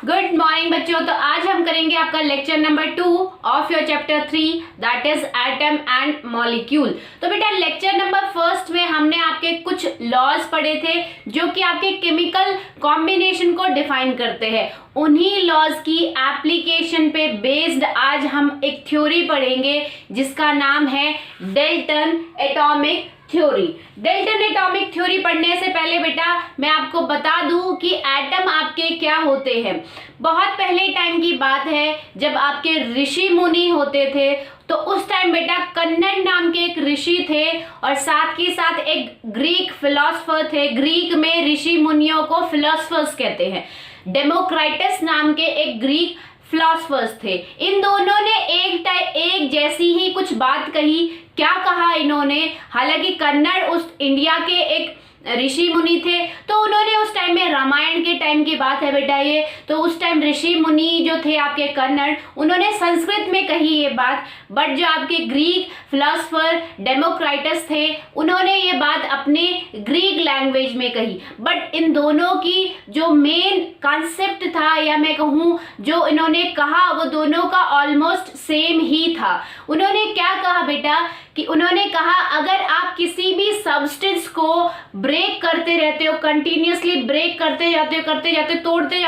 Good morning बच्चों। तो आज हम करेंगे आपका lecture number 2 of your chapter 3 that is atom and molecule. तो बेटा लेक्चर नंबर 1 में हमने आपके कुछ लॉज पढ़े थे जो कि आपके केमिकल कॉम्बिनेशन को डिफाइन करते हैं। उन्हीं लॉज की एप्लीकेशन पे बेस्ड आज हम एक थ्योरी पढ़ेंगे जिसका नाम है Dalton atomic theory. Dalton atomic theory पढ़ने से पहले बेटा मैं आपको बता दूं कि एटम आपके क्या होते हैं। बहुत पहले टाइम की बात है जब आपके ऋषि मुनि होते थे, तो उस टाइम बेटा कन्नड़ नाम के एक ऋषि थे और साथ ही साथ एक ग्रीक फिलोसफर थे। ग्रीक में ऋषि मुनियों को फिलोसफर्स कहते हैं। डेमोक्राइटस नाम के एक ग्रीक फिलोसफर्स थे। इन दोनों ने एक जैसी ही कुछ बात कही। क्या कहा इन्होंने? हालांकि कन्नड़ उस इंडिया के एक ऋषि मुनि थे, तो उन्होंने उस टाइम में रामायण के टाइम की बात है बेटा ये, तो उस टाइम ऋषि मुनि जो थे आपके कन्नड़, उन्होंने संस्कृत में कही ये बात। बट जो आपके ग्रीक फिलोसफर डेमोक्राइटस थे उन्होंने ये बात अपने ग्रीक लैंग्वेज में कही। बट इन दोनों की जो मेन कॉन्सेप्ट था, या मैं कहूँ जो इन्होंने कहा, वो दोनों का ऑलमोस्ट सेम ही था। उन्होंने क्या कहा बेटा कि उन्होंने कहा अगर आप किसी भी सब्सटेंस को ब्रेक करते रहते हो, कंटिन्यूअसली ब्रेक करते जाते हो, तोड़ते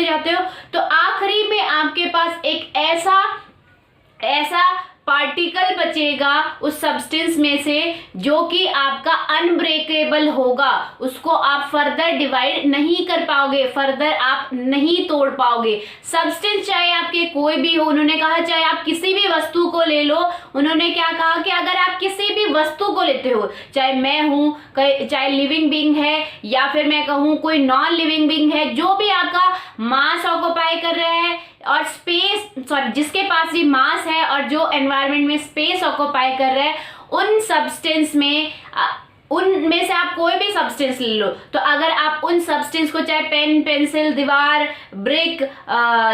जाते हो, तो आखिरी में आपके पास एक ऐसा पार्टिकल बचेगा उस सब्सटेंस में से जो कि आपका अनब्रेकेबल होगा। उसको आप फर्दर डिवाइड नहीं कर पाओगे, फर्दर आप नहीं तोड़ पाओगे। सब्सटेंस चाहे आपके कोई भी हो, उन्होंने कहा चाहे आप किसी भी वस्तु को ले लो। उन्होंने क्या कहा कि अगर आप किसी भी वस्तु को लेते हो, चाहे मैं हूं, चाहे लिविंग बीइंग है या फिर मैं कहूं कोई नॉन लिविंग बीइंग है, जो भी आपका मास ऑक्युपाई कर रहा है और जिसके पास भी मास है और जो एनवायरनमेंट में स्पेस ऑक्युपाई कर रहा है, उन सब्सटेंस में उनमें से आप कोई भी सब्सटेंस ले लो। तो अगर आप उन सब्सटेंस को चाहे पेन, पेंसिल, दीवार, ब्रिक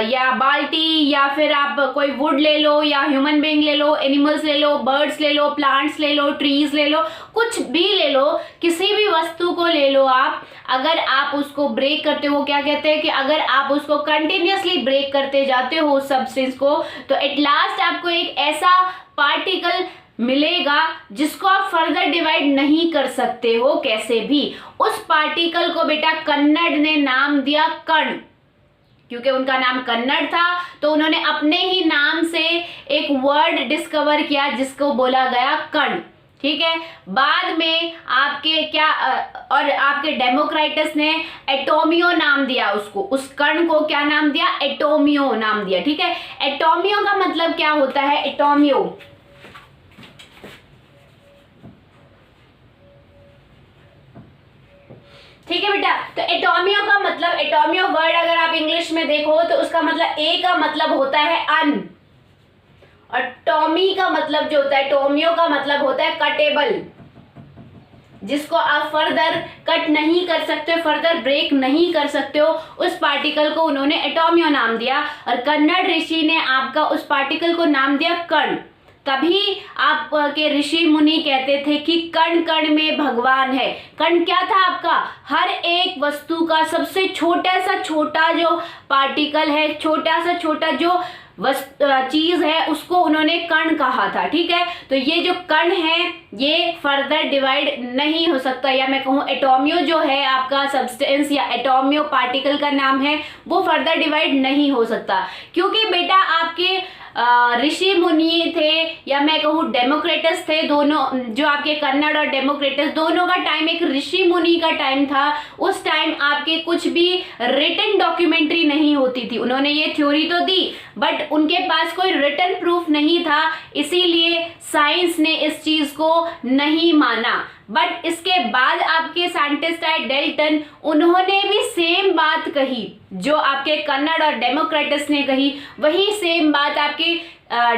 या बाल्टी, या फिर आप कोई वुड ले लो, या ह्यूमन बीइंग ले लो, एनिमल्स ले लो, बर्ड्स ले लो, प्लांट्स ले लो, ट्रीज ले लो, कुछ भी ले लो, किसी भी वस्तु को ले लो आप, अगर आप उसको ब्रेक करते हो, क्या कहते हैं कि अगर आप उसको कंटिन्यूअसली ब्रेक करते जाते हो उस सब्सटेंस को, तो एट लास्ट आपको एक ऐसा पार्टिकल मिलेगा जिसको आप फर्दर डिवाइड नहीं कर सकते हो कैसे भी। उस पार्टिकल को बेटा कन्नड़ ने नाम दिया कण। क्योंकि उनका नाम कन्नड़ था तो उन्होंने अपने ही नाम से एक वर्ड डिस्कवर किया जिसको बोला गया कण। ठीक है, बाद में आपके डेमोक्राइटस ने एटोमियो नाम दिया उसको, उस कण को क्या नाम दिया? एटोमियो नाम दिया। ठीक है, एटोमियो का मतलब क्या होता है? एटोमियो ठीक है बेटा, तो एटोमियो का मतलब, एटोमियो वर्ड अगर आप इंग्लिश में देखो तो उसका मतलब ए का मतलब होता है अन, और टॉमी का मतलब जो होता है, टोमियो का मतलब होता है कटेबल, जिसको आप फर्दर कट नहीं कर सकते, फर्दर ब्रेक नहीं कर सकते हो। उस पार्टिकल को उन्होंने एटोमियो नाम दिया और कन्नड़ ऋषि ने आपका उस पार्टिकल को नाम दिया कण। तभी आपके ऋषि मुनि कहते थे कि कण कण में भगवान है। कण क्या था आपका? हर एक वस्तु का सबसे छोटा सा छोटा जो पार्टिकल है, छोटा सा छोटा जो चीज है, उसको उन्होंने कण कहा था। ठीक है, तो ये जो कण है ये फर्दर डिवाइड नहीं हो सकता, या मैं कहूँ एटोमियो जो है आपका सब्सटेंस या एटोमियो पार्टिकल का नाम है, वो फर्दर डिवाइड नहीं हो सकता। क्योंकि बेटा आपके ऋषि मुनि थे, या मैं कहूँ डेमोक्रेटस थे, दोनों जो आपके कन्नड़ और डेमोक्रेटस दोनों का टाइम एक ऋषि मुनि का टाइम था। उस टाइम आपके कुछ भी रिटन डॉक्यूमेंट्री नहीं होती थी। उन्होंने ये थ्योरी तो दी बट उनके पास कोई रिटन प्रूफ नहीं था, इसीलिए साइंस ने इस चीज को नहीं माना। बट इसके बाद आपके साइंटिस्ट आए डेल्टन, उन्होंने भी सेम बात कही जो आपके कन्नड़ और डेमोक्रेटस ने कही, वही सेम बात आपके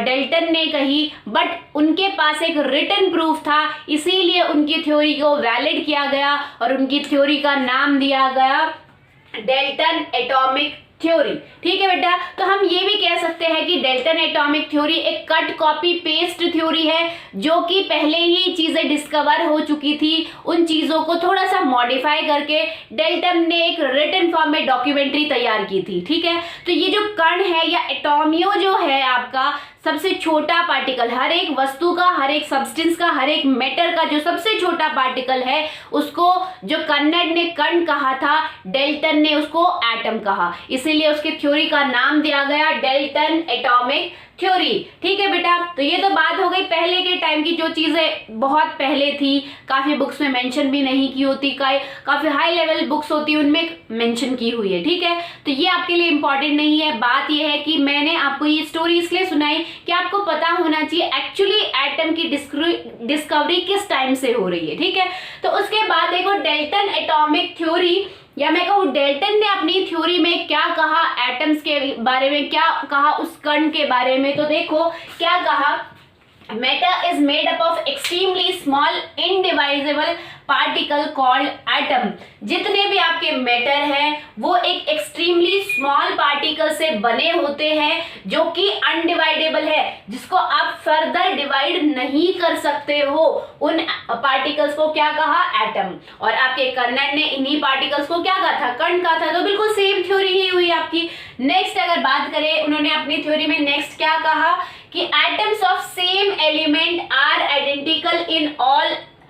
डेल्टन ने कही, बट उनके पास एक रिटन प्रूफ था, इसीलिए उनकी थ्योरी को वैलिड किया गया और उनकी थ्योरी का नाम दिया गया डेल्टन एटॉमिक थ्योरी। ठीक है बेटा, तो हम ये भी कह सकते हैं कि डेल्टन एटॉमिक थ्योरी एक कट कॉपी पेस्ट थ्योरी है, जो कि पहले ही चीजें डिस्कवर हो चुकी थी, उन चीजों को थोड़ा सा मॉडिफाई करके डेल्टन ने एक रिटन फॉर्म में डॉक्यूमेंट्री तैयार की थी। ठीक है, तो ये जो कण है या एटॉमियो जो है आपका सबसे छोटा पार्टिकल, हर एक वस्तु का, हर एक सब्सटेंस का, हर एक मैटर का जो सबसे छोटा पार्टिकल है, उसको जो कन्नड ने कण कहा था, डेल्टन ने उसको एटम कहा, इसीलिए उसकी थ्योरी का नाम दिया गया डेल्टन एटॉमिक थ्योरी। ठीक है बेटा, तो ये तो बात हो गई पहले के टाइम की, जो चीजें बहुत पहले थी, काफी बुक्स में मेंशन भी नहीं की होती, काफी हाई लेवल बुक्स होती है उनमें मेंशन की हुई है। ठीक है, तो ये आपके लिए इंपॉर्टेंट नहीं है। बात ये है कि मैंने आपको ये स्टोरी इसलिए सुनाई कि आपको पता होना चाहिए एक्चुअली एटम की डिस्कवरी किस टाइम से हो रही है। ठीक है, तो उसके बाद देखो डेल्टन एटॉमिक थ्योरी, या मैं कहूँ डेल्टन ने अपनी थ्योरी में क्या कहा, एटम्स के बारे में क्या कहा, उस कण के बारे में, तो देखो क्या कहा, matter is made up of extremely small indivisible particle called atom. जितने भी आपके मैटर हैं वो एक एक्सट्रीमली स्मॉल पार्टिकल से बने होते हैं, जो कि अनडिवाइडेबल है, जिसको आप फर्दर डिवाइड नहीं कर सकते हो। उन पार्टिकल्स को क्या कहा, एटम। और आपके कन्नड ने इन्हीं पार्टिकल्स को क्या कहा था, कण कहा था। तो बिल्कुल सेम थ्योरी ही हुई आपकी। नेक्स्ट अगर बात करें, उन्होंने अपनी थ्योरी में नेक्स्ट क्या कहा कि atoms of same element are identical in all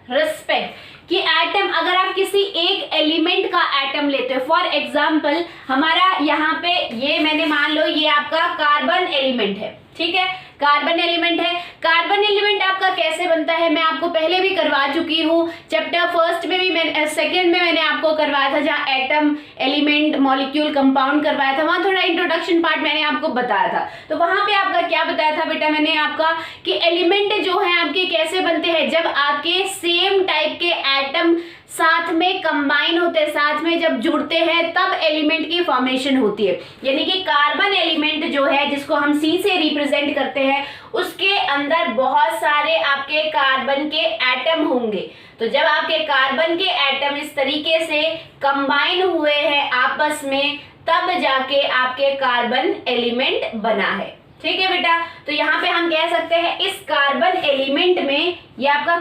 respect, कि एटम, अगर आप किसी एक एलिमेंट का एटम लेते हो, फॉर एग्जाम्पल हमारा यहाँ पे ये मैंने मान लो ये आपका कार्बन एलिमेंट है। ठीक है, कार्बन एलिमेंट है। कार्बन एलिमेंट आपका कैसे बनता है मैं आपको पहले भी करवा चुकी हूँ, चैप्टर फर्स्ट में भी, सेकंड में मैंने आपको करवाया था, जहाँ एटम, एलिमेंट, मॉलिक्यूल, कंपाउंड करवाया था, वहां थोड़ा इंट्रोडक्शन पार्ट मैंने आपको बताया था। तो वहां पे आपका क्या बताया था बेटा मैंने आपका, कि एलिमेंट जो है आपके कैसे बनते हैं, जब आपके सेम टाइप के एटम साथ में कंबाइन होते हैं, साथ में जब जुड़ते हैं, तब एलिमेंट की फॉर्मेशन होती है। यानी कि कार्बन एलिमेंट जो है, जिसको हम सी से रिप्रेजेंट करते हैं, उसके अंदर बहुत सारे आपके कार्बन के एटम होंगे। तो जब आपके कार्बन के एटम इस तरीके से कंबाइन हुए हैं आपस में, तब जाके आपके कार्बन एलिमेंट बना है। ठीक है बेटा, तो यहाँ पे हम कह सकते हैं इस कार्बन एलिमेंट में, ये आपका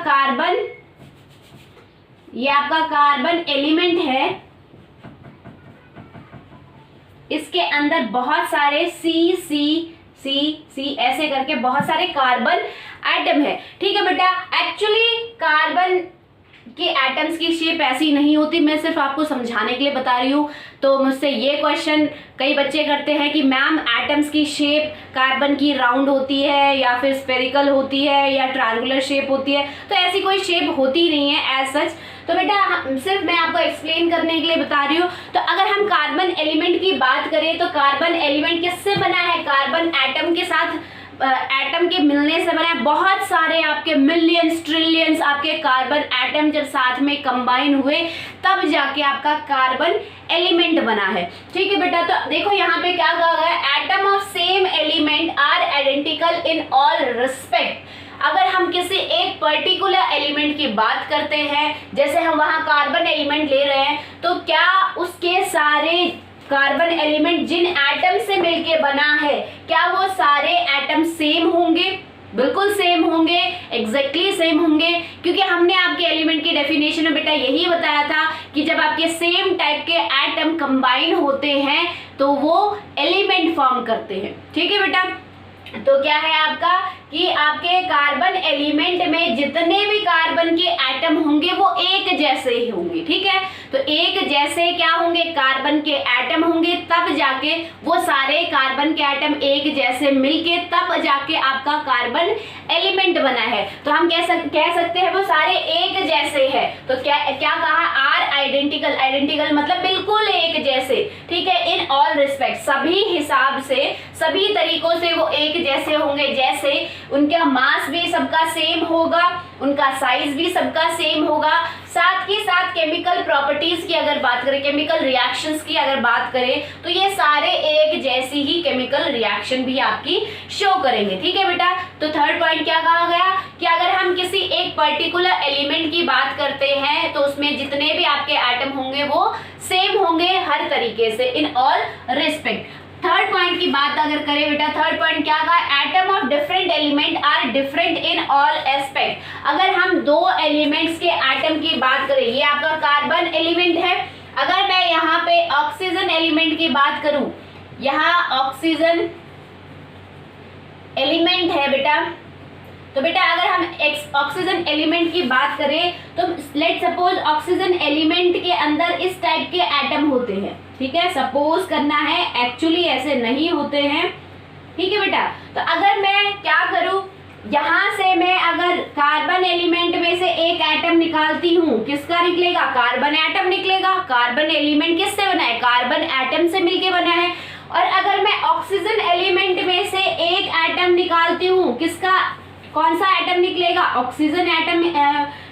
कार्बन एलिमेंट है, इसके अंदर बहुत सारे सी ऐसे करके बहुत सारे कार्बन एटम है। ठीक है बेटा, एक्चुअली कार्बन के एटम्स की शेप ऐसी नहीं होती, मैं सिर्फ आपको समझाने के लिए बता रही हूँ। तो मुझसे ये क्वेश्चन कई बच्चे करते हैं कि मैम एटम्स की शेप कार्बन की राउंड होती है, या फिर स्फेरिकल होती है, या ट्रायंगुलर शेप होती है। तो ऐसी कोई शेप होती नहीं है एज सच। तो बेटा सिर्फ मैं आपको एक्सप्लेन करने के लिए बता रही हूँ। तो अगर हम कार्बन एलिमेंट की बात करें, तो कार्बन एलिमेंट किससे बना है, कार्बन एटम के साथ एटम के मिलने से बना है। बहुत सारे आपके मिलियंस, ट्रिलियंस आपके कार्बन एटम जब साथ में कंबाइन हुए, तब जाके आपका कार्बन एलिमेंट बना है। ठीक है बेटा, तो देखो यहाँ पे क्या कहा गया, atom of same element are identical in all respect. अगर हम किसी एक पर्टिकुलर एलिमेंट की बात करते हैं, जैसे हम वहां कार्बन एलिमेंट ले रहे हैं, तो क्या उसके सारे कार्बन एलिमेंट जिन एटम से मिलके बना है, क्या वो सारे एटम सेम होंगे? बिल्कुल सेम होंगे, एग्जैक्टली सेम होंगे, क्योंकि हमने आपके एलिमेंट की डेफिनेशन में बेटा यही बताया था कि जब आपके सेम टाइप के एटम कंबाइन होते हैं तो वो एलिमेंट फॉर्म करते हैं। ठीक है बेटा, तो क्या है आपका कि आपके कार्बन एलिमेंट में जितने भी कार्बन के एटम होंगे वो एक जैसे ही होंगे। ठीक है, तो एक जैसे क्या होंगे, कार्बन के एटम होंगे, तब जाके वो सारे कार्बन के एटम एक जैसे मिलके तब जाके आपका कार्बन एलिमेंट बना है। तो हम कह सकते हैं वो सारे एक जैसे है। तो क्या कहा, आर आइडेंटिकल। आइडेंटिकल मतलब बिल्कुल एक जैसे। ठीक है, इन ऑल रिस्पेक्ट, सभी हिसाब से, सभी तरीकों से वो एक जैसे होंगे। जैसे उनका मास भी सबका सेम होगा, उनका साइज भी सबका सेम होगा। साथ ही साथ केमिकल प्रॉपर्टीज की अगर बात करें, केमिकल रिएक्शंस की अगर बात करें, तो ये सारे एक जैसी ही केमिकल रिएक्शन भी आपकी शो करेंगे। ठीक है बेटा, तो थर्ड पॉइंट क्या कहा गया कि अगर हम किसी एक पर्टिकुलर एलिमेंट की बात करते हैं तो उसमें जितने भी आपके एटम होंगे वो सेम होंगे हर तरीके से, in all respect. Third point की बात अगर करें बेटा, थर्ड पॉइंट क्या कहा, atom of different element are different in all aspect. अगर हम दो एलिमेंट्स के एटम की बात करें, ये आपका कार्बन एलिमेंट है, अगर मैं यहाँ पे ऑक्सीजन एलिमेंट की बात करूं, यहाँ ऑक्सीजन एलिमेंट है बेटा, तो बेटा अगर हम ऑक्सीजन एलिमेंट की बात करें तो लेट सपोज ऑक्सीजन एलिमेंट के अंदर इस टाइप के एटम होते हैं। ठीक है, सपोज करना है, एक्चुअली ऐसे नहीं होते हैं। ठीक है बेटा, तो अगर मैं क्या करूं, यहां से मैं अगर कार्बन एलिमेंट में से एक एटम निकालती हूं, किसका निकलेगा, कार्बन एटम निकलेगा। कार्बन एलिमेंट किससे बना है, कार्बन एटम से मिलके बना है। और अगर मैं ऑक्सीजन एलिमेंट में से एक एटम निकालती हूं, किसका, कौन सा एटम निकलेगा, ऑक्सीजन एटम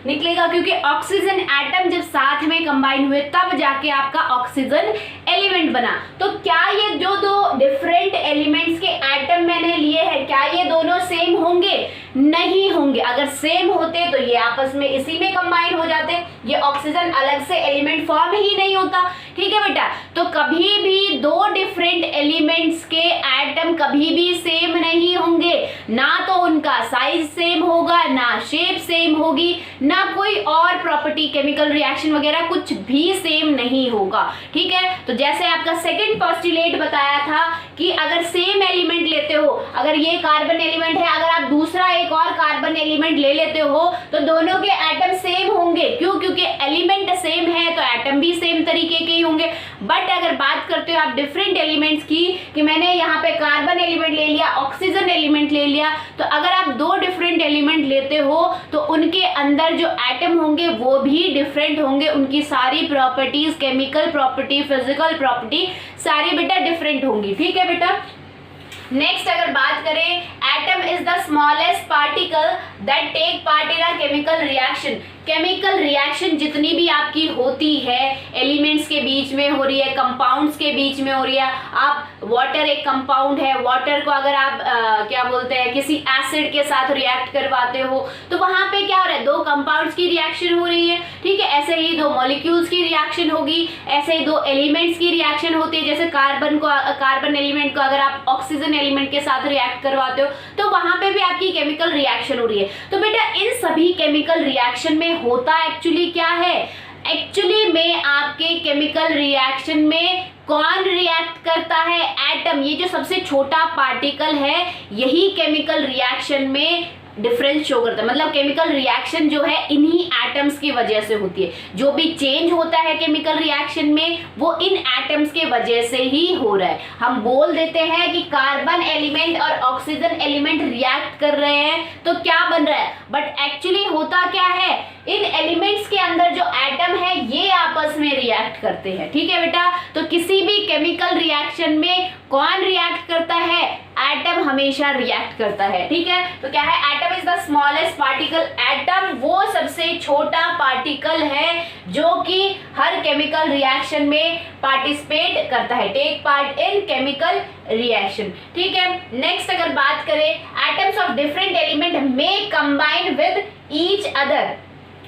निकलेगा, क्योंकि ऑक्सीजन एटम जब साथ में कंबाइन हुए तब जाके आपका ऑक्सीजन एलिमेंट बना। तो क्या ये जो दो डिफरेंट एलिमेंट्स के एटम मैंने लिए हैं, क्या ये दोनों सेम होंगे, नहीं होंगे। अगर सेम होते तो ये आपस में इसी में कंबाइन हो जाते, ये ऑक्सीजन अलग से एलिमेंट फॉर्म ही नहीं होता। ठीक है बेटा, तो कभी भी दो डिफरेंट एलिमेंट्स के एटम कभी भी सेम नहीं होंगे, ना तो उनका साइज सेम होगा, ना शेप सेम होगी, ना कोई और प्रॉपर्टी, केमिकल रिएक्शन वगैरह कुछ भी सेम नहीं होगा। ठीक है, तो जैसे आपका सेकंड पोस्टुलेट बताया था कि अगर सेम एलिमेंट लेते हो, अगर ये कार्बन एलिमेंट है, अगर आप दूसरा एक और कार्बन एलिमेंट ले लेते हो तो दोनों के एटम सेम होंगे। क्यों, क्योंकि एलिमेंट सेम है तो एटम भी सेम तरीके के ही होंगे। बट अगर बात करते हो आप डिफरेंट एलिमेंट्स की, कि मैंने यहाँ पे कार्बन एलिमेंट ले लिया, ऑक्सीजन एलिमेंट ले लिया, तो अगर आप दो डिफरेंट एलिमेंट लेते हो तो उनके अंदर जो एटम होंगे वो भी डिफरेंट होंगे, उनकी सारी properties, chemical property, physical property सारी बेटा डिफरेंट होंगी। ठीक है बेटा, नेक्स्ट अगर बात करें, atom is the smallest particle that take part in a chemical reaction. Chemical reaction जितनी भी आपकी होती है, एलिमेंट्स के बीच में हो रही है, कंपाउंड्स के बीच में हो रही है, आप वाटर एक कंपाउंड है, वाटर को अगर आप क्या बोलते हैं किसी एसिड के साथ रिएक्ट करवाते हो तो वहां पे क्या हो रहा है, दो कंपाउंड्स की रिएक्शन हो रही है। ठीक है, ऐसे ही दो मॉलिक्यूल्स की रिएक्शन होगी, ऐसे ही दो एलिमेंट्स की रिएक्शन होती है। जैसे कार्बन एलिमेंट को अगर आप ऑक्सीजन एलिमेंट के साथ रिएक्ट करवाते हो तो वहां पे भी आपकी केमिकल रिएक्शन हो रही है। तो बेटा इन सभी केमिकल रिएक्शन में होता एक्चुअली क्या है, एक्चुअली में आपके केमिकल रिएक्शन में कौन रिएक्ट करता है, एटम। ये जो सबसे छोटा पार्टिकल है यही केमिकल रिएक्शन में डिफरेंस शो करता है। मतलब केमिकल रिएक्शन जो है इन्हीं एटम्स की वजह से होती है। जो भी चेंज होता है केमिकल रिएक्शन में वो इन एटम्स के वजह से ही हो रहा है। हम बोल देते हैं कि कार्बन एलिमेंट और ऑक्सीजन एलिमेंट रिएक्ट कर रहे हैं तो क्या बन रहा है, बट एक्चुअली होता क्या है, इन एलिमेंट्स के अंदर जो एटम है ये आपस में रिएक्ट करते हैं। ठीक है बेटा, तो किसी भी केमिकल रिएक्शन में कौन रिएक्ट करता है, एटम हमेशा रिएक्ट करता है। ठीक है, तो क्या है, atom is the smallest particle. Atom वो सबसे छोटा पार्टिकल है जो कि हर केमिकल रिएक्शन में पार्टिसिपेट करता है, take part in chemical reaction. ठीक है, नेक्स्ट अगर बात करें, एटम्स ऑफ डिफरेंट एलिमेंट में combine with each other.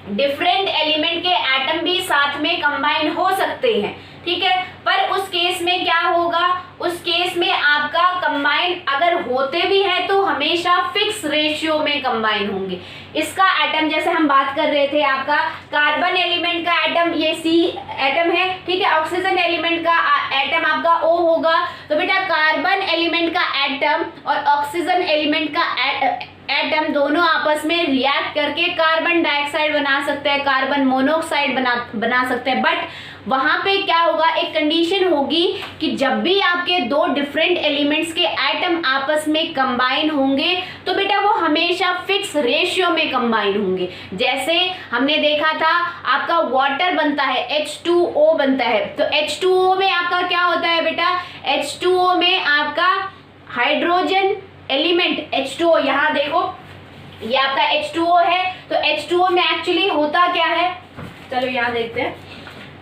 Different element के एटम भी साथ में कंबाइन हो सकते हैं। ठीक है, पर उस केस में क्या होगा, उस केस में आपका कंबाइन अगर होते भी हैं तो हमेशा फिक्स रेशियो में कंबाइन होंगे। इसका एटम जैसे हम बात कर रहे थे, आपका कार्बन एलिमेंट का एटम ये C एटम है। ठीक है, ऑक्सीजन एलिमेंट का एटम आपका O होगा। तो बेटा कार्बन एलिमेंट का एटम और ऑक्सीजन एलिमेंट का एटम दोनों आपस में रिएक्ट करके कार्बन डाइऑक्साइड बना सकते हैं, कार्बन मोनोऑक्साइड बना सकते हैं। बट वहां पे क्या होगा, एक कंडीशन होगी कि जब भी आपके दो डिफरेंट एलिमेंट्स के एटम आपस में कंबाइन होंगे तो बेटा वो हमेशा फिक्स रेशियो में कंबाइन होंगे। जैसे हमने देखा था आपका वाटर बनता है, H2O बनता है, तो H2O में आपका क्या होता है बेटा, H2O में आपका हाइड्रोजन एलिमेंट H2O, यहाँ देखो ये आपका H2O है। तो H2O में एक्चुअली होता क्या है, चलो यहाँ देखते हैं।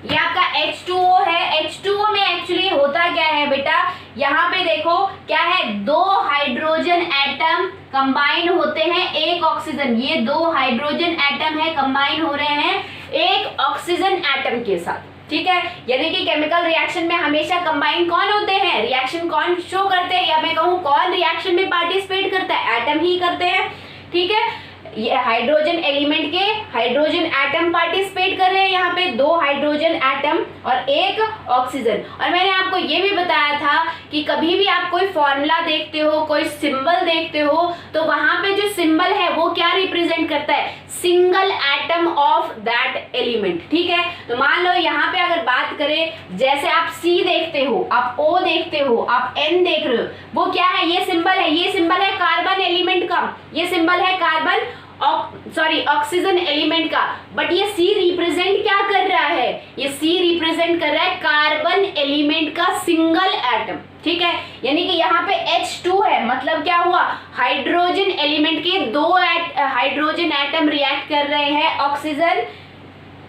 ये आपका H2O है। H2O में एक्चुअली होता क्या है बेटा, यहाँ पे देखो क्या है, दो हाइड्रोजन एटम कंबाइन होते हैं एक ऑक्सीजन, ये दो हाइड्रोजन एटम है कंबाइन हो रहे हैं एक ऑक्सीजन एटम के साथ, ठीक है। यानी कि केमिकल रिएक्शन में हमेशा कंबाइन कौन होते हैं, रिएक्शन कौन शो करते हैं, या मैं कहूँ कौन रिएक्शन में पार्टिसिपेट करता है, एटम ही करते हैं, ठीक है। ये हाइड्रोजन एलिमेंट के हाइड्रोजन एटम पार्टिसिपेट कर रहे हैं, यहाँ पे दो हाइड्रोजन एटम और एक ऑक्सीजन। और मैंने आपको ये भी बताया था कि कभी भी आप कोई फॉर्मूला देखते हो, कोई सिंबल देखते हो, तो वहां पे जो सिंबल है वो क्या रिप्रेजेंट करता है, single atom of that element, ठीक है। तो मान लो यहाँ पे अगर बात करें, जैसे आप C देखते हो, आप O देखते हो, आप N देख रहे हो, वो क्या है, ये सिंबल है, ये सिंबल है कार्बन एलिमेंट का, ये सिंबल है कार्बन ऑक्सीजन एलिमेंट का। बट ये C रिप्रेजेंट क्या कर रहा है, ये C रिप्रेजेंट कर रहा है कार्बन एलिमेंट का सिंगल एटम, ठीक है। यानी कि यहाँ पे H2 है, मतलब क्या हुआ, हाइड्रोजन एलिमेंट के दो हाइड्रोजन एटम रिएक्ट कर रहे हैं ऑक्सीजन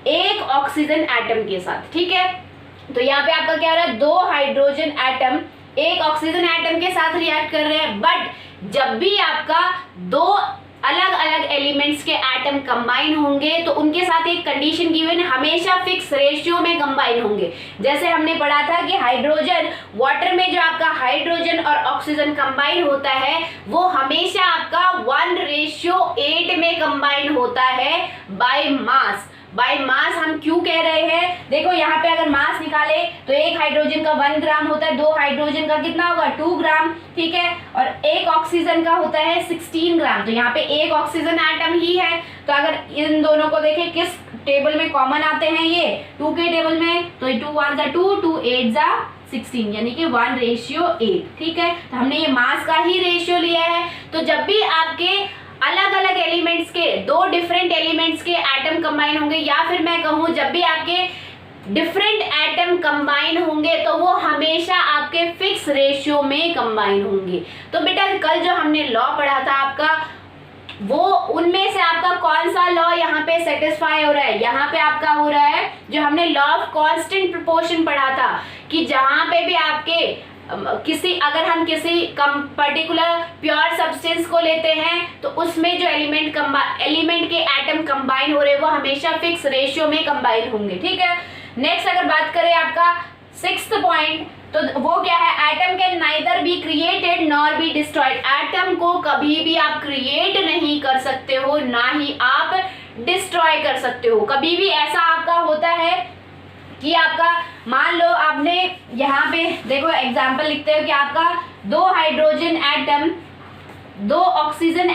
एक ऑक्सीजन एटम के साथ, ठीक है। तो यहाँ पे आपका क्या हो रहा है, दो हाइड्रोजन एटम एक ऑक्सीजन एटम के साथ रिएक्ट कर रहे हैं। बट जब भी आपका दो अलग अलग एलिमेंट्स के एटम कंबाइन होंगे तो उनके साथ एक कंडीशन गिवन है, हमेशा फिक्स रेशियो में कंबाइन होंगे। जैसे हमने पढ़ा था कि हाइड्रोजन वाटर में जो आपका हाइड्रोजन और ऑक्सीजन कंबाइन होता है वो हमेशा आपका 1:8 में कंबाइन होता है बाय मास। बाय मास हम क्यों कह रहे हैं, देखो यहाँ पे अगर मास निकाले तो एक हाइड्रोजन का 1 ग्राम होता है, दो हाइड्रोजन का कितना होगा 2 ग्राम, ठीक है, और एक ऑक्सीजन का होता है 16 ग्राम। तो यहाँ पे एक ऑक्सीजन एटम ही है। तो अगर इन दोनों को देखें किस टेबल में कॉमन आते हैं, ये 2 के टेबल में, तो 2 1 = 2, 2 8 = 16, यानी कि 1:8, ठीक है। तो हमने ये मास का ही रेशियो लिया है। तो जब भी आपके अलग अलग एलिमेंट्स के, दो डिफरेंट एलिमेंट्स के एटम कंबाइन होंगे, या फिर मैं कहूँ जब भी आपके डिफरेंट एटम कंबाइन होंगे तो वो हमेशा आपके फिक्स रेशियो में कंबाइन होंगे। तो बेटा कल जो हमने लॉ पढ़ा था आपका, वो उनमें से आपका कौन सा लॉ यहाँ पे सेटिस्फाई हो रहा है, यहाँ पे आपका हो रहा है जो हमने लॉ ऑफ कांस्टेंट प्रोपोर्शन पढ़ा था, कि जहां पे भी आपके अगर हम किसी पर्टिकुलर प्योर सब्सटेंस को लेते हैं तो उसमें जो एलिमेंट के एटम कंबाइन हो रहे हैं वो हमेशा फिक्स रेशियो में कंबाइन होंगे, ठीक है। नेक्स्ट अगर बात करें आपका 6th पॉइंट, तो वो क्या है, atom can neither be created nor be destroyed. Atom को कभी भी आप क्रिएट नहीं कर सकते हो, ना ही आप डिस्ट्रॉय कर सकते हो। कभी भी ऐसा आपका होता है कि आपका मान लो आपने यहाँ पे देखो एग्जाम्पल लिखते हो कि आपका दो हाइड्रोजन एटम दो ऑक्सीजन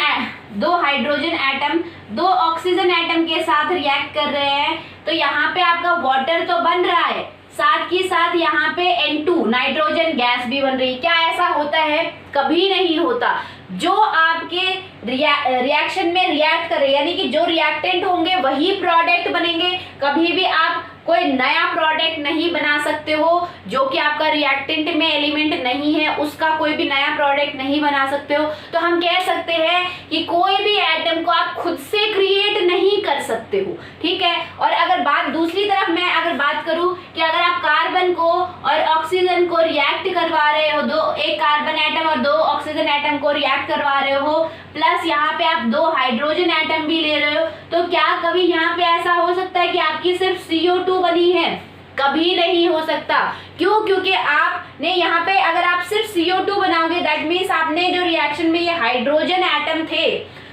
एटम के साथ रिएक्ट कर रहे हैं, तो यहाँ पे आपका वाटर तो बन रहा है, साथ ही साथ यहाँ पे N2 नाइट्रोजन गैस भी बन रही है। क्या ऐसा होता है, कभी नहीं होता। जो आपके रिएक्शन में रिएक्ट कर रहे, यानी कि जो रिएक्टेंट होंगे वही प्रोडक्ट बनेंगे। कभी भी आप कोई नया प्रोडक्ट नहीं बना सकते हो, जो कि आपका रिएक्टेंट में एलिमेंट नहीं है उसका कोई भी नया प्रोडक्ट नहीं बना सकते हो। तो हम कह सकते हैं कि कोई भी एटम को आप खुद से क्रिएट नहीं कर सकते हो, ठीक है। और अगर बात दूसरी तरफ मैं अगर बात करूं कि अगर आप कार्बन को और ऑक्सीजन को रिएक्ट करवा रहे हो, एक कार्बन एटम और 2 ऑक्सीजन एटम को रिएक्ट करवा रहे हो, प्लस यहाँ पे आप 2 हाइड्रोजन एटम भी ले रहे हो, तो क्या कभी यहाँ पे ऐसा हो सकता है कि आपकी सिर्फ CO2 बनी है? कभी नहीं हो सकता। क्यों? क्योंकि आपने यहाँ पे अगर आप सिर्फ CO2 बनाओगे, दैट मीन्स आपने जो रिएक्शन में ये हाइड्रोजन एटम थे,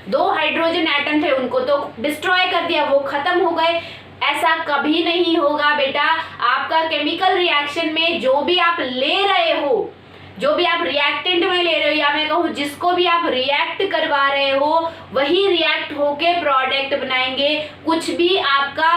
2 हाइड्रोजन एटम थे, उनको तो डिस्ट्रॉय कर दिया, वो खत्म हो गए। ऐसा कभी नहीं होगा बेटा। आपका केमिकल रिएक्शन में जो भी आप ले रहे हो, जो भी आप रिएक्टेंट में ले रहे हो, या मैं कहूँ जिसको भी आप रिएक्ट करवा रहे हो, वही रिएक्ट होके प्रोडक्ट बनाएंगे। कुछ भी आपका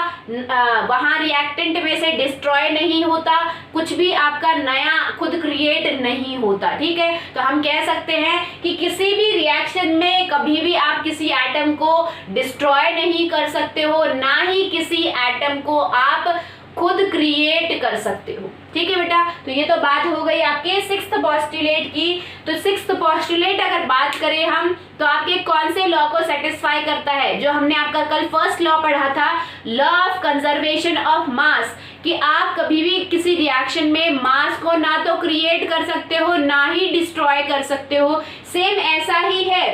वहाँ रिएक्टेंट में से डिस्ट्रॉय नहीं होता, कुछ भी आपका नया खुद क्रिएट नहीं होता, ठीक है। तो हम कह सकते हैं कि किसी भी रिएक्शन में कभी भी आप किसी एटम को डिस्ट्रॉय नहीं कर सकते हो, ना ही किसी एटम को आप खुद क्रिएट कर सकते हो। ठीक है बेटा, तो ये तो बात हो गई आपके सिक्स्थ पोस्टुलेट की। तो सिक्स्थ पोस्टुलेट अगर बात करें हम, तो आपके कौन से लॉ को सेटिस्फाई करता है, जो हमने आपका कल फर्स्ट लॉ पढ़ा था, law of conservation of mass, कि आप कभी भी किसी रिएक्शन में मास को ना तो क्रिएट कर सकते हो ना ही डिस्ट्रॉय कर सकते हो। सेम ऐसा ही है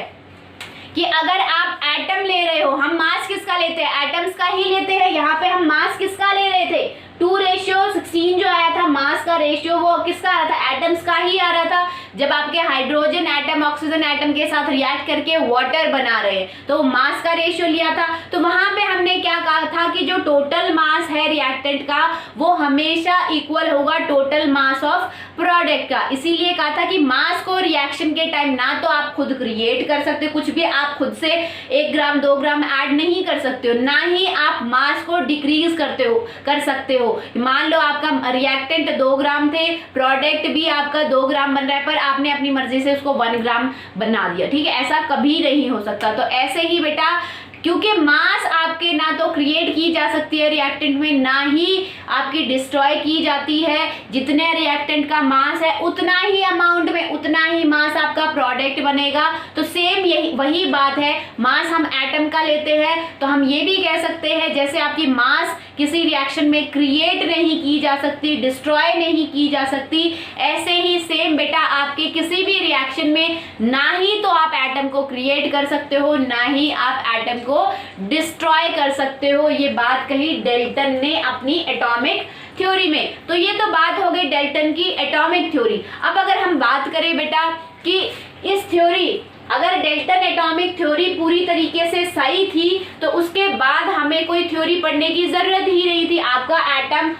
कि अगर आप एटम ले रहे हो, हम मास किसका लेते हैं, एटम्स का ही लेते हैं। यहाँ पे हम मास किसका ले रहे थे, 2:16 जो आया था मास का रेशियो, वो किसका आ रहा था, एटम्स का ही आ रहा था। जब आपके हाइड्रोजन एटम ऑक्सीजन एटम के साथ रिएक्ट करके वाटर बना रहे हैं तो मास का रेशियो लिया था। तो वहां पे हमने क्या कहा था कि जो टोटल मास है रिएक्टेंट का वो हमेशा इक्वल होगा टोटल मास ऑफ प्रोडक्ट का। इसीलिए कहा था कि मास को रिएक्शन के टाइम ना तो आप खुद क्रिएट कर सकते हो, कुछ भी आप खुद से 1 ग्राम 2 ग्राम ऐड नहीं कर सकते हो, ना ही आप मास को डिक्रीज कर सकते हो। मान लो आपका रिएक्टेंट 2 ग्राम थे, प्रोडक्ट भी आपका 2 ग्राम बन रहा है, पर आपने अपनी मर्जी से उसको 1 ग्राम बना दिया। ठीक है, ऐसा कभी नहीं हो सकता। तो ऐसे ही बेटा, क्योंकि मास आपके ना तो क्रिएट की जा सकती है रिएक्टेंट में, ना ही आपकी डिस्ट्रॉय की जाती है। जितने रिएक्टेंट का मास है उतना ही अमाउंट में उतना ही मास आपका प्रोडक्ट बनेगा। तो सेम यही वही बात है, मास हम एटम का लेते हैं तो हम ये भी कह सकते हैं जैसे आपकी मास किसी रिएक्शन में क्रिएट नहीं की जा सकती, डिस्ट्रॉय नहीं की जा सकती, ऐसे ही सेम बेटा आपके किसी भी रिएक्शन में ना ही तो आप एटम को क्रिएट कर सकते हो ना ही आप एटम को डिस्ट्रॉय कर सकते हो। ये बात कही डेल्टन ने अपनी एटॉमिक थ्योरी में। तो ये तो बात हो गई डेल्टन की एटॉमिक थ्योरी। अब अगर हम बात करें बेटा कि इस थ्योरी, अगर डेल्टन एटॉमिक थ्योरी पूरी तरीके से सही थी तो उसके बाद हमें कोई थ्योरी पढ़ने की जरूरत ही नहीं थी, आपका एटम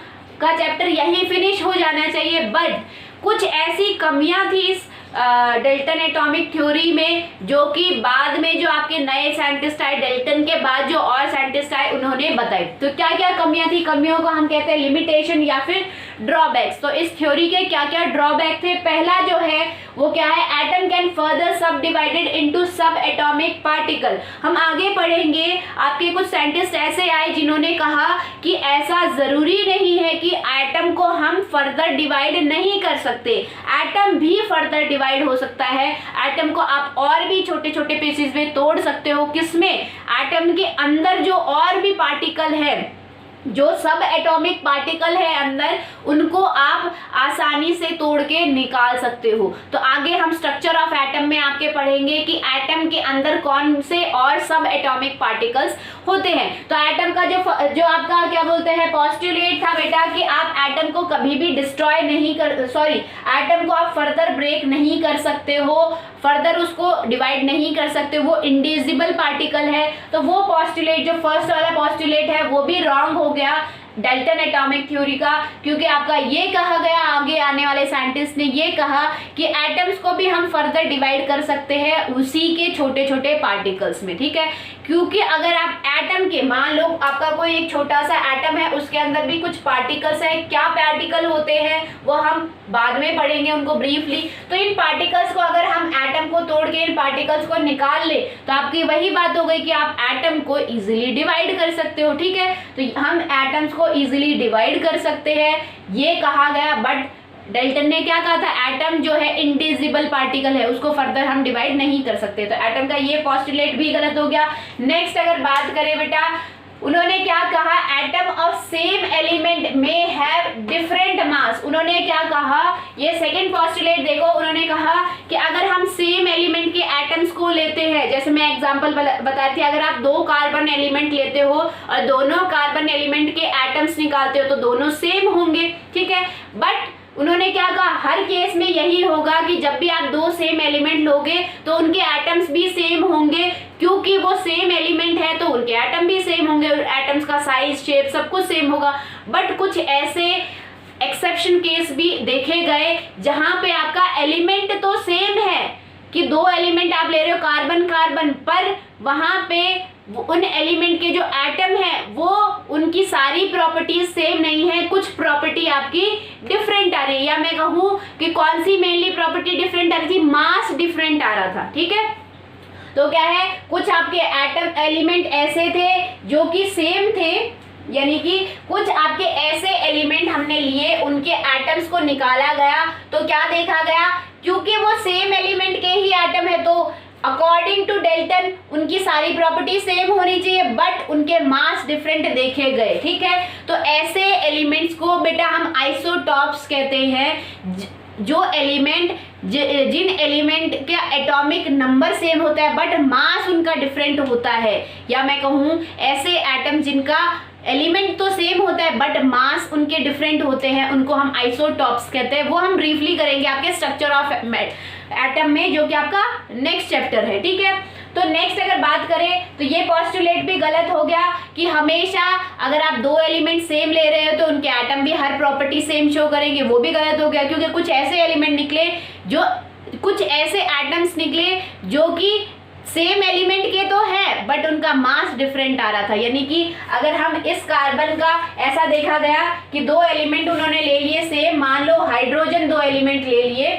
का चैप्टर यहीं फिनिश हो जाना चाहिए। बट कुछ ऐसी कमियां थी इस डेल्टन एटॉमिक थ्योरी में जो कि बाद में जो आपके नए साइंटिस्ट आए, डेल्टन के बाद जो और साइंटिस्ट आए उन्होंने बताई। तो क्या क्या कमियां थी, कमियों को हम कहते हैं लिमिटेशन या फिर ड्रॉबैक्स। तो इस थ्योरी के क्या क्या ड्रॉबैक थे, पहला जो है वो क्या है, एटम कैन फर्दर सब डिवाइडेड इनटू सब एटॉमिक पार्टिकल। हम आगे पढ़ेंगे, आपके कुछ साइंटिस्ट ऐसे आए जिन्होंने कहा कि ऐसा जरूरी नहीं है कि एटम को हम फर्दर डिवाइड नहीं कर सकते, एटम भी फर्दर डिवाइड हो सकता है। एटम को आप और भी छोटे छोटे पीसेस में तोड़ सकते हो, किसमें, एटम के अंदर जो और भी पार्टिकल है, जो सब एटॉमिक पार्टिकल है अंदर, उनको आप आसानी से तोड़ के निकाल सकते हो। तो आगे हम स्ट्रक्चर ऑफ एटम में आपके पढ़ेंगे कि एटम के अंदर कौन से और सब एटॉमिक पार्टिकल्स होते हैं। तो एटम का जो आपका क्या बोलते हैं पोस्टुलेट था बेटा कि आप एटम को कभी भी डिस्ट्रॉय नहीं एटम को आप फर्दर ब्रेक नहीं कर सकते हो, फर्दर उसको डिवाइड नहीं कर सकते, वो इंडिविजिबल पार्टिकल है। तो वो पोस्टुलेट जो फर्स्ट वाला पोस्टुलेट है वो भी रॉन्ग हो गया डेल्टन एटॉमिक थ्योरी का, क्योंकि आपका ये कहा गया, आगे आने वाले साइंटिस्ट ने ये कहा कि एटम्स को भी हम फर्दर डिवाइड कर सकते हैं उसी के छोटे छोटे पार्टिकल्स में। ठीक है, क्योंकि अगर आप एटम के, मान लो आपका कोई एक छोटा सा एटम है, उसके अंदर भी कुछ पार्टिकल्स है, क्या पार्टिकल होते हैं वो हम बाद में पढ़ेंगे उनको ब्रीफली। तो इन पार्टिकल्स को अगर हम एटम को तोड़ के इन पार्टिकल्स को निकाल ले तो आपकी वही बात हो गई कि आप एटम को इजीली डिवाइड कर सकते हो। ठीक है, तो हम एटम्स को इजीली डिवाइड कर सकते हैं ये कहा गया। बट डेल्टन ने क्या कहा था, एटम जो है इंडिविजिबल पार्टिकल है, उसको फर्दर हम डिवाइड नहीं कर सकते। तो एटम का ये पोस्टुलेट भी गलत हो गया। नेक्स्ट अगर बात करें बेटा, उन्होंने क्या कहा, एटम ऑफ सेम एलिमेंट में हैव डिफरेंट मास। उन्होंने क्या कहा, ये सेकंड पोस्टुलेट देखो, उन्होंने कहा कि अगर हम सेम एलिमेंट के एटम्स को लेते हैं, जैसे मैं एग्जांपल बताई थी, अगर आप 2 कार्बन एलिमेंट लेते हो और दोनों कार्बन एलिमेंट के एटम्स निकालते हो तो दोनों सेम होंगे। ठीक है, बट उन्होंने क्या कहा, हर केस में यही होगा कि जब भी आप 2 सेम एलिमेंट लोगे तो उनके एटम्स भी सेम होंगे, क्योंकि वो सेम एलिमेंट है तो उनके एटम भी सेम होंगे, एटम्स का साइज शेप सब कुछ सेम होगा। बट कुछ ऐसे एक्सेप्शन केस भी देखे गए जहां पे आपका एलिमेंट तो सेम है कि 2 एलिमेंट आप ले रहे हो कार्बन कार्बन, पर वहां पे उन एलिमेंट के जो एटम है वो उनकी सारी प्रॉपर्टीज सेम नहीं है, कुछ प्रॉपर्टी आपकी डिफरेंट आ रही है, या मैं कहूँ कि कौन सी मेनली प्रॉपर्टी डिफरेंट आ रही थी, मास डिफरेंट आ रहा था। ठीक है, तो क्या है, कुछ आपके एटम एलिमेंट ऐसे थे जो कि सेम थे यानी कि कुछ आपके ऐसे एलिमेंट हमने लिए, उनके एटम्स को निकाला गया, तो क्या देखा गया, क्योंकि वो सेम एलिमेंट के ही एटम है तो अकॉर्डिंग टू डेल्टन उनकी सारी प्रॉपर्टी सेम होनी चाहिए, बट उनके मास डिफरेंट देखे गए। ठीक है, तो ऐसे एलिमेंट्स को बेटा हम आइसोटॉप्स कहते हैं, जो एलिमेंट जिन एलिमेंट का एटॉमिक नंबर सेम होता है बट मास उनका डिफरेंट होता है, या मैं कहूँ ऐसे एटम जिनका एलिमेंट तो सेम होता है बट मास उनके डिफरेंट होते हैं, उनको हम आइसोटॉप्स कहते हैं। वो हम ब्रीफली करेंगे आपके स्ट्रक्चर ऑफ एटम में, जो कि आपका नेक्स्ट चैप्टर है। ठीक है, तो नेक्स्ट अगर बात करें तो ये पोस्टुलेट भी गलत हो गया कि हमेशा अगर आप दो एलिमेंट सेम ले रहे हो तो उनके एटम भी हर प्रॉपर्टी सेम शो करेंगे, वो भी गलत हो गया, क्योंकि कुछ ऐसे एलिमेंट निकले, जो कुछ ऐसे एटम्स निकले जो कि सेम एलिमेंट के तो है बट उनका मास डिफरेंट आ रहा था। यानी कि अगर हम इस कार्बन का ऐसा देखा गया कि दो एलिमेंट उन्होंने ले लिए सेम, मान लो हाइड्रोजन दो एलिमेंट ले लिए,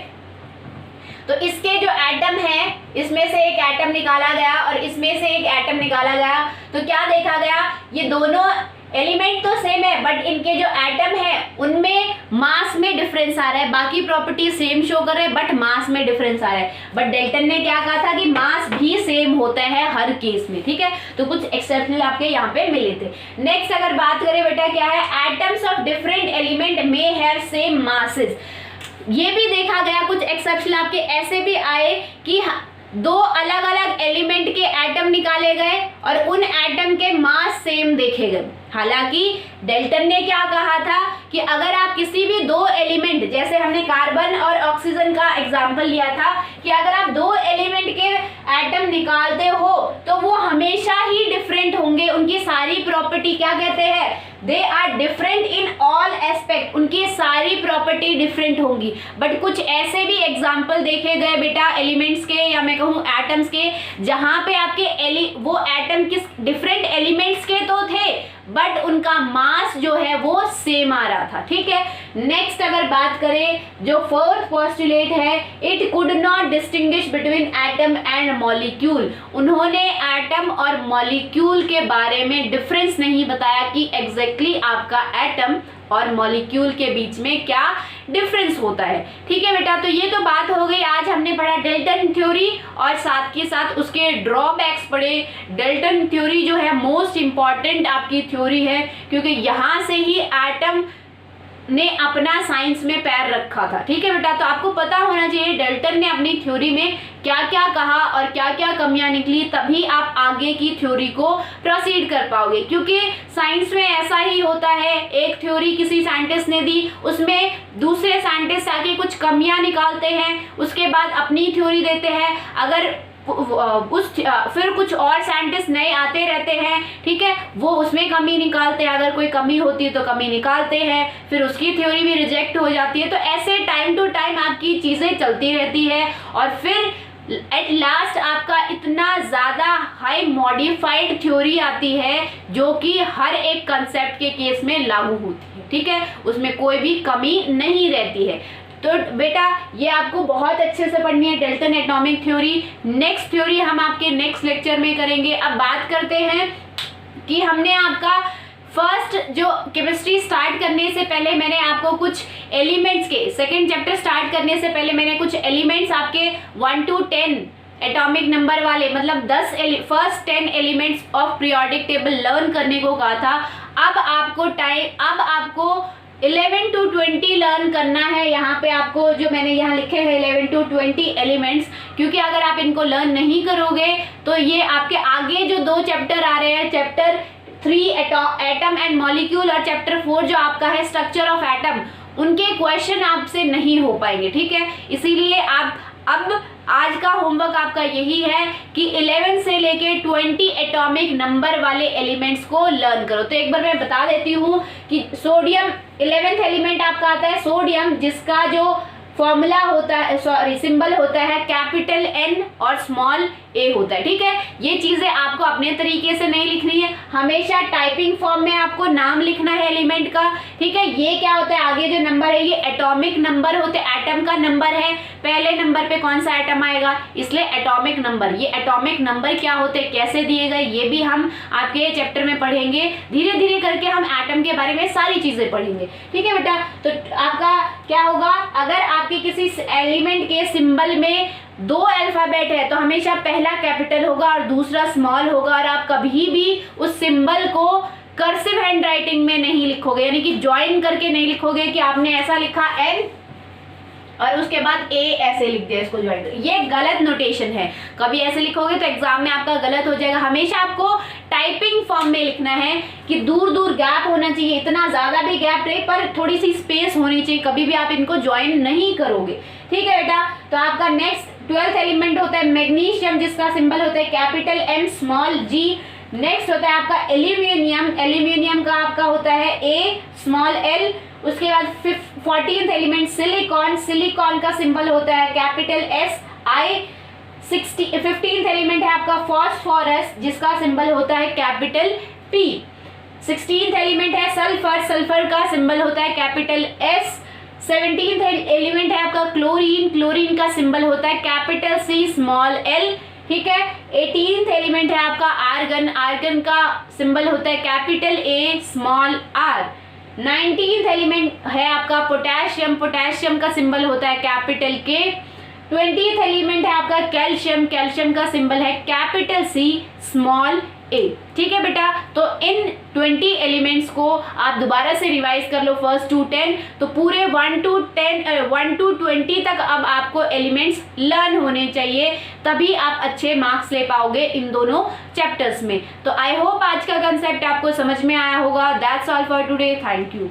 तो इसके जो एटम है इसमें से एक एटम निकाला गया और इसमें से एक एटम निकाला गया, तो क्या देखा गया, ये दोनों एलिमेंट तो सेम है बट इनके जो एटम है उनमें मास में डिफरेंस आ रहा है, बाकी प्रॉपर्टी सेम शो कर रहे हैं बट मास में डिफरेंस आ रहा है। बट डेल्टन ने क्या कहा था कि मास भी सेम होता है हर केस में। ठीक है, तो कुछ एक्सेप्शनल आपके यहाँ पे मिले थे। नेक्स्ट अगर बात करें बेटा क्या है, atoms of different element may have same masses. ये भी देखा गया, कुछ एक्सेप्शन आपके ऐसे भी आए कि दो अलग अलग एलिमेंट के एटम निकाले गए और उन एटम के मास सेम देखे गए। हालांकि डेल्टन ने क्या कहा था कि अगर आप किसी भी दो एलिमेंट, जैसे हमने कार्बन और ऑक्सीजन का एग्जांपल लिया था, कि अगर आप दो एलिमेंट के एटम निकालते हो तो वो हमेशा ही डिफरेंट होंगे, उनकी सारी प्रॉपर्टी क्या कहते हैं, they are different in all aspect, उनकी सारी प्रॉपर्टी डिफरेंट होंगी। बट कुछ ऐसे भी एग्जाम्पल देखे गए बेटा एलिमेंट्स के, या मैं कहूँ एटम्स के, जहां पे आपके वो एटम किस डिफरेंट एलिमेंट्स के तो थे बट उनका मास जो है वो सेम आ रहा था। ठीक है, नेक्स्ट अगर बात करें जो फोर्थ पोस्टुलेट है, it could not distinguish between atom and molecule. उन्होंने एटम और मॉलिक्यूल के बारे में डिफरेंस नहीं बताया कि एग्जैक्टली आपका एटम और मॉलिक्यूल के बीच में क्या डिफरेंस होता है। ठीक है बेटा, तो ये तो बात हो गई, आज हमने पढ़ा डेल्टन थ्योरी और साथ के साथ उसके ड्रॉबैक्स पढ़े। डेल्टन थ्योरी जो है मोस्ट इंपॉर्टेंट आपकी थ्योरी है, क्योंकि यहाँ से ही एटम ने अपना साइंस में पैर रखा था। ठीक है बेटा, तो आपको पता होना चाहिए डेल्टन ने अपनी थ्योरी में क्या क्या कहा और क्या क्या कमियां निकली, तभी आप आगे की थ्योरी को प्रोसीड कर पाओगे। क्योंकि साइंस में ऐसा ही होता है, एक थ्योरी किसी साइंटिस्ट ने दी, उसमें दूसरे साइंटिस्ट आके कुछ कमियां निकालते हैं, उसके बाद अपनी थ्योरी देते हैं, अगर फिर कुछ और साइंटिस्ट नए आते रहते हैं, ठीक है, वो उसमें कमी निकालते हैं, अगर कोई कमी होती है तो कमी निकालते हैं, फिर उसकी थ्योरी भी रिजेक्ट हो जाती है। तो ऐसे टाइम टू टाइम आपकी चीजें चलती रहती है और फिर एट लास्ट आपका इतना ज्यादा हाई मॉडिफाइड थ्योरी आती है जो कि हर एक कंसेप्ट के केस में लागू होती है। ठीक है, उसमें कोई भी कमी नहीं रहती है। तो बेटा ये आपको बहुत अच्छे से पढ़नी है, Dalton atomic theory. Next theory हम आपके नेक्स्ट लेक्चर में करेंगे। अब बात करते हैं कि हमने आपका फर्स्ट जो केमिस्ट्री स्टार्ट करने से पहले मैंने आपको कुछ एलिमेंट्स के, सेकेंड चैप्टर स्टार्ट करने से पहले मैंने कुछ एलिमेंट्स आपके 1 to 10 एटॉमिक नंबर वाले, मतलब first 10 elements of periodic table learn करने को कहा था। अब आपको 11 to 20 लर्न करना है। यहाँ पे आपको जो मैंने यहाँ लिखे हैं 11 to 20 एलिमेंट्स, क्योंकि अगर आप इनको लर्न नहीं करोगे तो ये आपके आगे जो 2 चैप्टर आ रहे हैं, चैप्टर 3 एटम एंड मॉलिक्यूल और चैप्टर 4 जो आपका है स्ट्रक्चर ऑफ एटम, उनके क्वेश्चन आपसे नहीं हो पाएंगे। ठीक है, इसीलिए आप अब आज का होमवर्क आपका यही है कि 11 से लेके 20 एटॉमिक नंबर वाले एलिमेंट्स को लर्न करो। तो एक बार मैं बता देती हूँ कि सोडियम 11th एलिमेंट आपका आता है सोडियम, जिसका जो फॉर्मूला होता है, सॉरी सिंबल होता है कैपिटल N और स्मॉल a होता है। ठीक है, ये चीजें आपको अपने तरीके से नहीं लिखनी है, हमेशा टाइपिंग फॉर्म में आपको नाम लिखना है एलिमेंट का। ठीक है, ये क्या होता है, आगे जो नंबर है ये एटॉमिक नंबर होते हैं, एटम का नंबर है, पहले नंबर पे कौन सा एटम आएगा, इसलिए एटॉमिक नंबर। ये एटॉमिक नंबर क्या होते हैं, कैसे दिए गए, ये भी हम आपके चैप्टर में पढ़ेंगे। धीरे धीरे करके हम एटम के बारे में सारी चीजें पढ़ेंगे। ठीक है बेटा, तो आपका क्या होगा, अगर आपके किसी एलिमेंट के सिंबल में 2 अल्फाबेट है तो हमेशा पहला कैपिटल होगा और दूसरा स्मॉल होगा, और आप कभी भी उस सिंबल को कर्सिव हैंडराइटिंग में नहीं लिखोगे, यानी कि ज्वाइन करके नहीं लिखोगे कि आपने ऐसा लिखा N और उसके बाद A ऐसे लिख दिया, इसको ज्वाइन कर, ये गलत नोटेशन है। कभी ऐसे लिखोगे तो एग्जाम में आपका गलत हो जाएगा। हमेशा आपको टाइपिंग फॉर्म में लिखना है कि दूर दूर गैप होना चाहिए, इतना ज्यादा भी गैप नहीं पर थोड़ी सी स्पेस होनी चाहिए, कभी भी आप इनको ज्वाइन नहीं करोगे। ठीक है बेटा, तो आपका नेक्स्ट 12th एलिमेंट होता है मैग्नीशियम, जिसका सिंबल होता है capital M small g। Next होता है आपका एल्यूमिनियम, एल्यूमिनियम का आपका होता है A स्मॉल l। उसके बाद 14th एलिमेंट सिलिकॉन, सिलिकॉन का सिंबल होता है capital S I। 15th element है आपका फॉस्फोरस, जिसका सिंबल होता है कैपिटल P। 16th एलिमेंट है सल्फर, सल्फर का सिंबल होता है कैपिटल S। 17th एलिमेंट है आपका क्लोरीन, क्लोरीन का सिंबल होता है कैपिटल C स्मॉल l। ठीक है, 18th एलिमेंट है आपका आर्गन, आर्गन का सिंबल होता है capital A small r। 19th element है आपका पोटेशियम, पोटेशियम का सिंबल होता है कैपिटल K। 20th एलिमेंट है आपका कैल्शियम, कैल्शियम का सिंबल है कैपिटल C स्मॉल a। ठीक है बेटा, तो इन 20 एलिमेंट्स को आप दोबारा से रिवाइज कर लो 1 to 10, तो पूरे 1 to 20 तक अब आपको एलिमेंट्स लर्न होने चाहिए, तभी आप अच्छे मार्क्स ले पाओगे इन दोनों चैप्टर्स में। तो आई होप आज का कंसेप्ट आपको समझ में आया होगा। That's all for today, thank you.